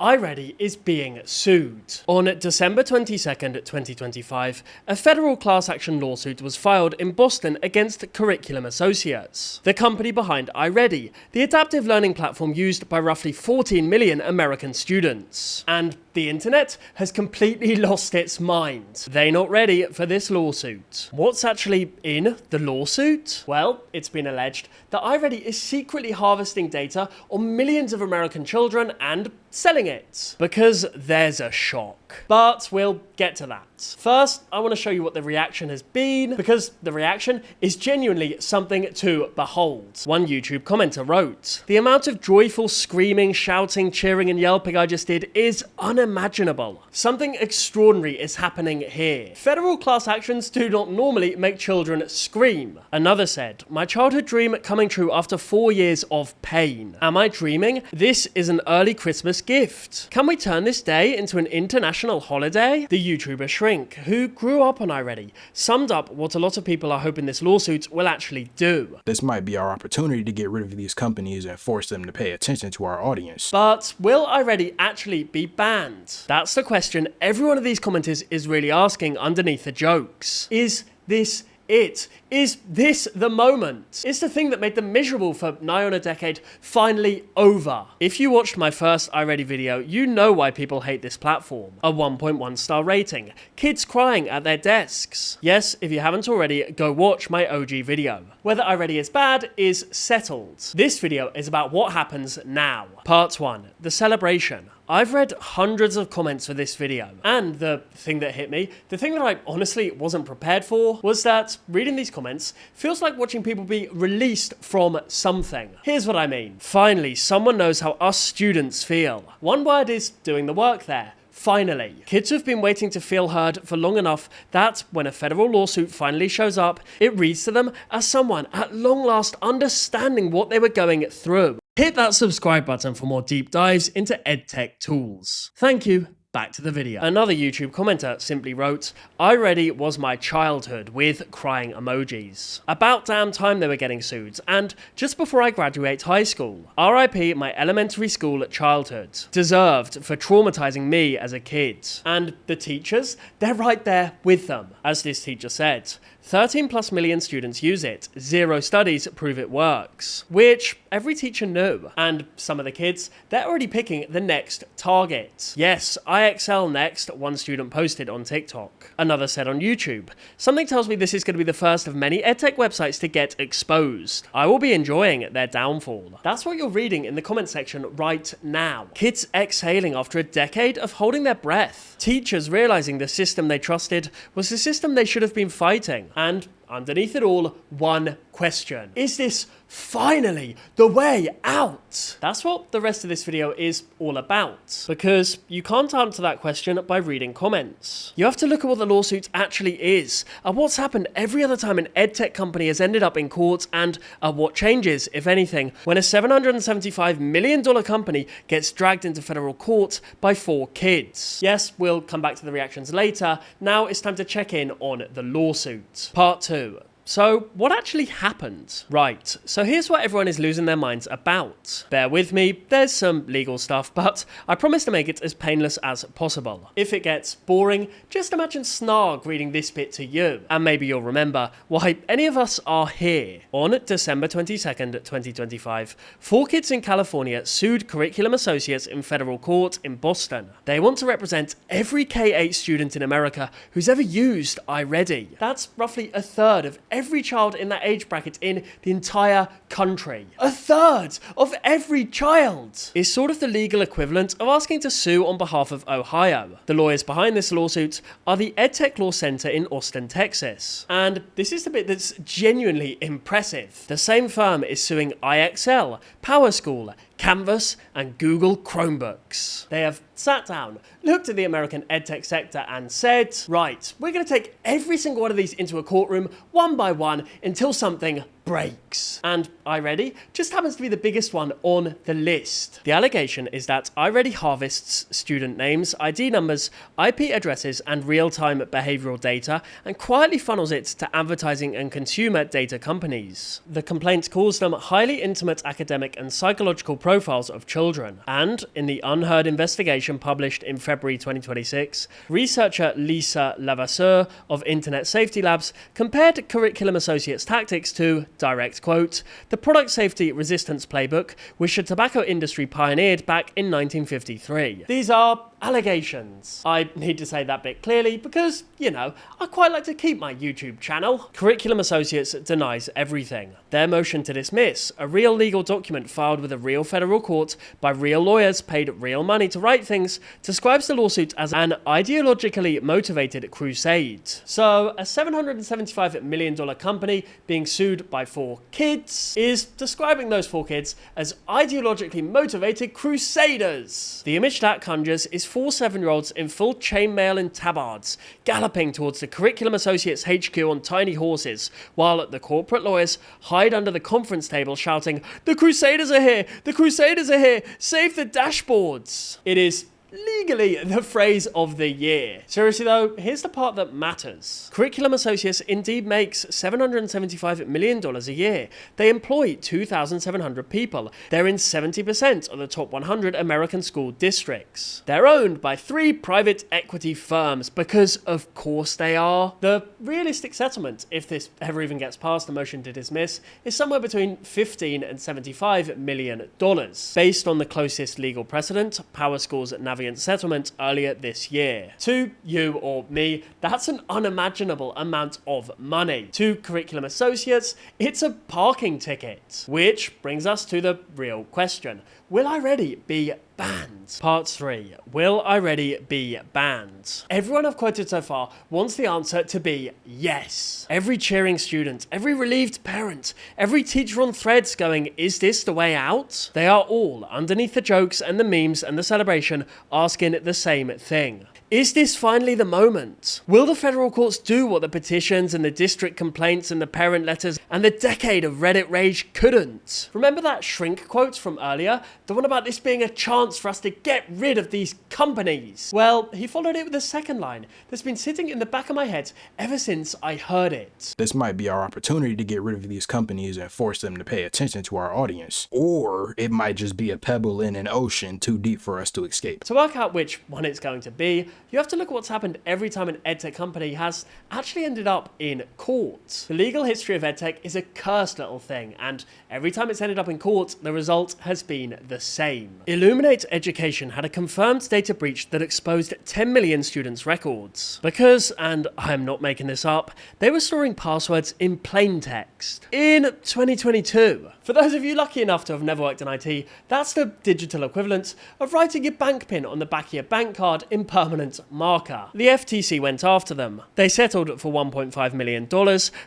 iReady is being sued. On December 22nd, 2025, a federal class action lawsuit was filed in Boston against Curriculum Associates, the company behind iReady, the adaptive learning platform used by roughly 14 million American students. And the internet has completely lost its mind. They're not ready for this lawsuit. What's actually in the lawsuit? Well, it's been alleged that iReady is secretly harvesting data on millions of American children and selling it. Because there's a shock. But we'll get to that. First, I want to show you what the reaction has been, because the reaction is genuinely something to behold. One YouTube commenter wrote, "The amount of joyful screaming, shouting, cheering and yelping I just did is unimaginable. Something extraordinary is happening here. Federal class actions do not normally make children scream." Another said, "My childhood dream coming true after 4 years of pain. Am I dreaming? This is an early Christmas gift. Can we turn this day into an international holiday?" The YouTuber Shrink, who grew up on iReady, summed up what a lot of people are hoping this lawsuit will actually do. "This might be our opportunity to get rid of these companies and force them to pay attention to our audience." But will iReady actually be banned? That's the question every one of these commenters is really asking underneath the jokes. Is this it? Is this the moment? Is the thing that made them miserable for nigh on a decade finally over? If you watched my first iReady video, you know why people hate this platform. A 1.1 star rating, kids crying at their desks. Yes, if you haven't already, go watch my OG video. Whether iReady is bad is settled. This video is about what happens now. Part 1, the celebration. I've read hundreds of comments for this video, and the thing that hit me, the thing that I honestly wasn't prepared for, was that reading these comments feels like watching people be released from something. Here's what I mean. Finally, someone knows how us students feel. One word is doing the work there. Finally. Kids have been waiting to feel heard for long enough that when a federal lawsuit finally shows up, it reads to them as someone at long last understanding what they were going through. Hit that subscribe button for more deep dives into EdTech tools. Thank you. Back to the video. Another YouTube commenter simply wrote, "iReady was my childhood," with crying emojis. About damn time they were getting sued, and just before I graduate high school. RIP my elementary school childhood. Deserved for traumatizing me as a kid. And the teachers, they're right there with them. As this teacher said, 13+ million students use it. 0 studies prove it works. Which every teacher knew. And some of the kids, they're already picking the next target. Yes, I excel next, one student posted on TikTok. Another said on YouTube, "Something tells me this is going to be the first of many edtech websites to get exposed. I will be enjoying their downfall." That's what you're reading in the comment section right now. Kids exhaling after a decade of holding their breath. Teachers realizing the system they trusted was the system they should have been fighting. And underneath it all, one question. Is this finally the way out? That's what the rest of this video is all about. Because you can't answer that question by reading comments. You have to look at what the lawsuit actually is, and what's happened every other time an edtech company has ended up in court, and what changes, if anything, when a $775 million company gets dragged into federal court by 4 kids. Yes, we'll come back to the reactions later. Now it's time to check in on the lawsuit. Part 2. So, what actually happened? Right, so here's what everyone is losing their minds about. Bear with me, there's some legal stuff, but I promise to make it as painless as possible. If it gets boring, just imagine Snarg reading this bit to you, and maybe you'll remember why any of us are here. On December 22nd, 2025, 4 kids in California sued Curriculum Associates in federal court in Boston. They want to represent every K-8 student in America who's ever used iReady. That's roughly a third of every child in that age bracket in the entire country. A third of every child! Is sort of the legal equivalent of asking to sue on behalf of Ohio. The lawyers behind this lawsuit are the EdTech Law Center in Austin, Texas. And this is the bit that's genuinely impressive. The same firm is suing IXL, PowerSchool, Canvas, and Google Chromebooks. They have sat down, looked at the American edtech sector and said, right, we're going to take every single one of these into a courtroom one by one until something breaks. And iReady just happens to be the biggest one on the list. The allegation is that iReady harvests student names, ID numbers, IP addresses, and real-time behavioral data and quietly funnels it to advertising and consumer data companies. The complaint calls them highly intimate academic and psychological profiles of children. And in the unheard investigation published in February 2026, researcher Lisa Lavasseur of Internet Safety Labs compared Curriculum Associates' tactics to, direct quote, the product safety resistance playbook which the tobacco industry pioneered back in 1953. These are allegations. I need to say that bit clearly because, you know, I quite like to keep my YouTube channel. Curriculum Associates denies everything. Their motion to dismiss, a real legal document filed with a real federal court by real lawyers paid real money to write things, describes the lawsuit as an ideologically motivated crusade. So, a $775 million company being sued by 4 kids is describing those 4 kids as ideologically motivated crusaders. The image that conjures is 4 7-year-olds in full chainmail and tabards, galloping towards the Curriculum Associates HQ on tiny horses, while the corporate lawyers hide under the conference table shouting, "The Crusaders are here! The Crusaders are here! Save the dashboards!" It is legally the phrase of the year. Seriously though, here's the part that matters. Curriculum Associates indeed makes $775 million a year. They employ 2,700 people. They're in 70% of the top 100 American school districts. They're owned by 3 private equity firms, because of course they are. The realistic settlement, if this ever even gets past the motion to dismiss, is somewhere between $15 and $75 million, based on the closest legal precedent, PowerSchool's Navigant settlement earlier this year. To you or me, that's an unimaginable amount of money. To Curriculum Associates, it's a parking ticket. Which brings us to the real question. Will iReady be banned? Part 3. Will iReady be banned? Everyone I've quoted so far wants the answer to be yes. Every cheering student, every relieved parent, every teacher on threads going, is this the way out? They are all, underneath the jokes and the memes and the celebration, asking the same thing. Is this finally the moment? Will the federal courts do what the petitions and the district complaints and the parent letters and the decade of Reddit rage couldn't? Remember that shrink quote from earlier? The one about this being a chance for us to get rid of these companies. Well, he followed it with a second line that's been sitting in the back of my head ever since I heard it. This might be our opportunity to get rid of these companies and force them to pay attention to our audience. Or it might just be a pebble in an ocean too deep for us to escape. To work out which one it's going to be, you have to look at what's happened every time an edtech company has actually ended up in court. The legal history of edtech is a cursed little thing, and every time it's ended up in court, the result has been the same. Illuminate Education had a confirmed data breach that exposed 10 million students' records. Because, and I'm not making this up, they were storing passwords in plain text. In 2022. For those of you lucky enough to have never worked in IT, that's the digital equivalent of writing your bank PIN on the back of your bank card in permanent marker. The FTC went after them. They settled for $1.5 million,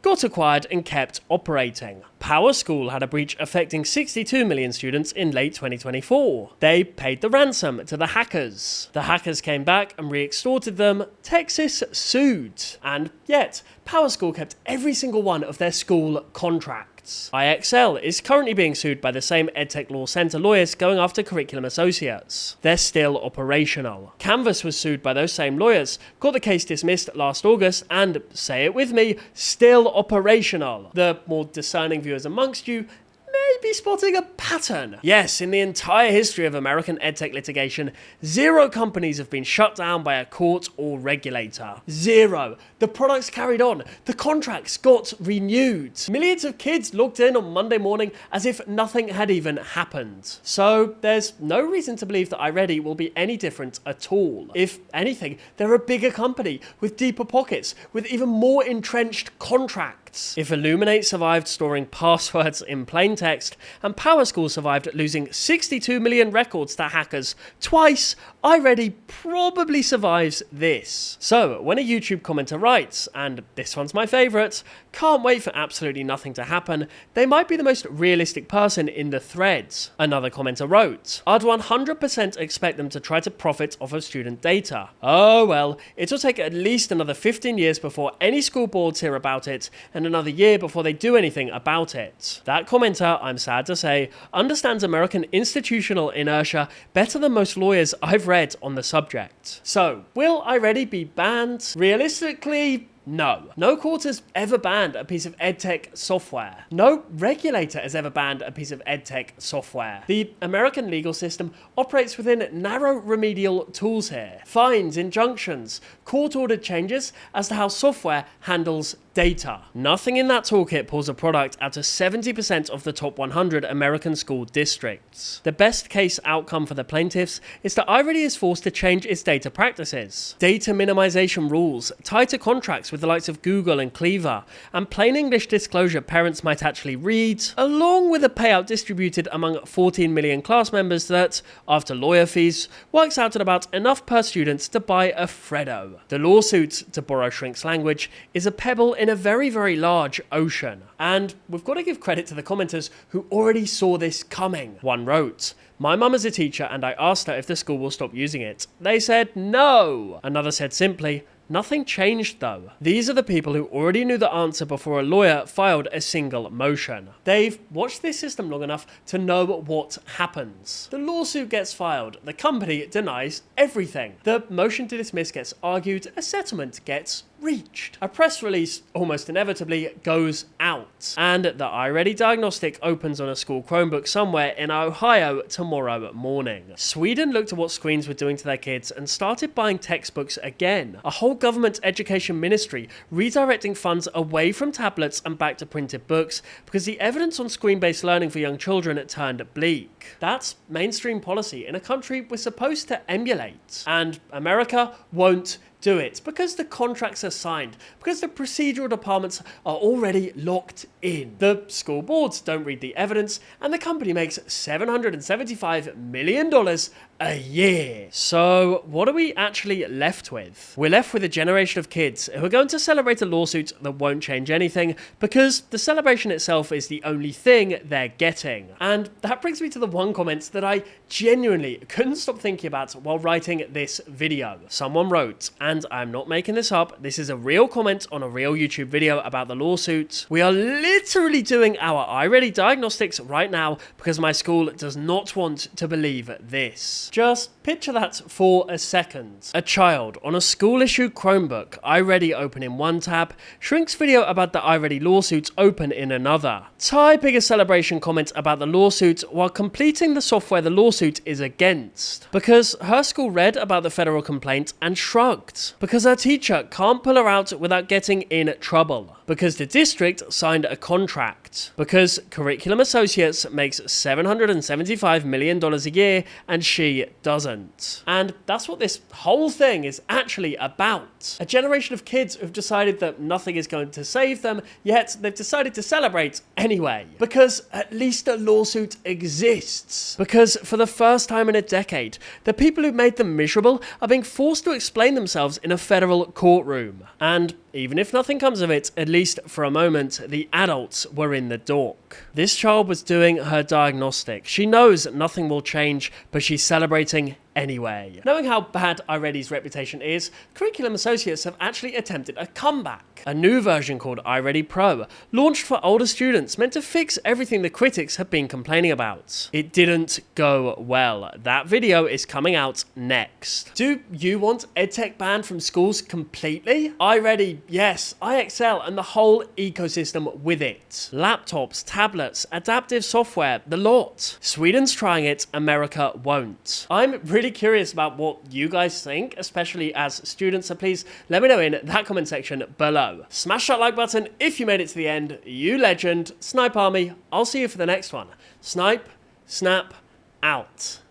got acquired and kept operating. PowerSchool had a breach affecting 62 million students in late 2024. They paid the ransom to the hackers. The hackers came back and re-extorted them. Texas sued. And yet, PowerSchool kept every single one of their school contracts. IXL is currently being sued by the same EdTech Law Center lawyers going after Curriculum Associates. They're still operational. Canvas was sued by those same lawyers, got the case dismissed last August, and, say it with me, still operational. The more discerning viewers amongst you may be spotting a pattern. Yes, in the entire history of American edtech litigation, 0 companies have been shut down by a court or regulator. 0. The products carried on. The contracts got renewed. Millions of kids logged in on Monday morning as if nothing had even happened. So there's no reason to believe that iReady will be any different at all. If anything, they're a bigger company with deeper pockets, with even more entrenched contracts. If Illuminate survived storing passwords in plain text, and PowerSchool survived losing 62 million records to hackers twice, iReady probably survives this. So, when a YouTube commenter writes, and this one's my favourite, Can't wait for absolutely nothing to happen. They might be the most realistic person in the threads. Another commenter wrote, I'd 100% expect them to try to profit off of student data. Oh well, it'll take at least another 15 years before any school boards hear about it, and another year before they do anything about it. That commenter, I'm sad to say, understands American institutional inertia better than most lawyers I've read on the subject. So, will iReady be banned? Realistically, no. No court has ever banned a piece of edtech software. No regulator has ever banned a piece of edtech software. The American legal system operates within narrow remedial tools here. Fines, injunctions, court-ordered changes as to how software handles data. Nothing in that toolkit pulls a product out of 70% of the top 100 American school districts. The best case outcome for the plaintiffs is that iReady is forced to change its data practices. Data minimization rules, tighter contracts with the likes of Google and Cleaver, and plain English disclosure parents might actually read, along with a payout distributed among 14 million class members that, after lawyer fees, works out at about enough per student to buy a Freddo. The lawsuit, to borrow Shrink's language, is a pebble in a very, very large ocean. And we've got to give credit to the commenters who already saw this coming. One wrote, my mum is a teacher and I asked her if the school will stop using it. They said no. Another said simply, nothing changed though. These are the people who already knew the answer before a lawyer filed a single motion. They've watched this system long enough to know what happens. The lawsuit gets filed, the company denies everything. The motion to dismiss gets argued, a settlement gets reached. A press release, almost inevitably, goes out. And the iReady diagnostic opens on a school Chromebook somewhere in Ohio tomorrow morning. Sweden looked at what screens were doing to their kids and started buying textbooks again. A whole government education ministry redirecting funds away from tablets and back to printed books because the evidence on screen-based learning for young children turned bleak. That's mainstream policy in a country we're supposed to emulate. And America won't do it because the contracts are signed, because the procedural departments are already locked in. The school boards don't read the evidence, and the company makes $775 million a year. So what are we actually left with? We're left with a generation of kids who are going to celebrate a lawsuit that won't change anything because the celebration itself is the only thing they're getting. And that brings me to the one comment that I genuinely couldn't stop thinking about while writing this video. Someone wrote, and I'm not making this up, this is a real comment on a real YouTube video about the lawsuit. We are literally doing our iReady diagnostics right now because my school does not want to believe this. Just picture that for a second. A child on a school-issued Chromebook, iReady open in one tab, Shrink's video about the iReady lawsuit open in another. Typing a celebration comment about the lawsuit while completing the software the lawsuit is against. Because her school read about the federal complaint and shrugged. Because her teacher can't pull her out without getting in trouble. Because the district signed a contract. Because Curriculum Associates makes $775 million a year and she doesn't. And that's what this whole thing is actually about. A generation of kids who've decided that nothing is going to save them, yet they've decided to celebrate anyway. Because at least a lawsuit exists. Because for the first time in a decade, the people who made them miserable are being forced to explain themselves in a federal courtroom. And even if nothing comes of it, at least for a moment, the adults were in the dock. This child was doing her diagnostic. She knows nothing will change, but she's celebrating anyway. Knowing how bad iReady's reputation is, Curriculum Associates have actually attempted a comeback. A new version called iReady Pro, launched for older students, meant to fix everything the critics have been complaining about. It didn't go well. That video is coming out next. Do you want EdTech banned from schools completely? iReady, yes. iExcel and the whole ecosystem with it. Laptops, tablets, adaptive software, the lot. Sweden's trying it, America won't. I'm really curious about what you guys think, especially as students, so please let me know in that comment section below. Smash that like button if you made it to the end, you legend. Snipe Army, I'll see you for the next one. Snipe, snap, out.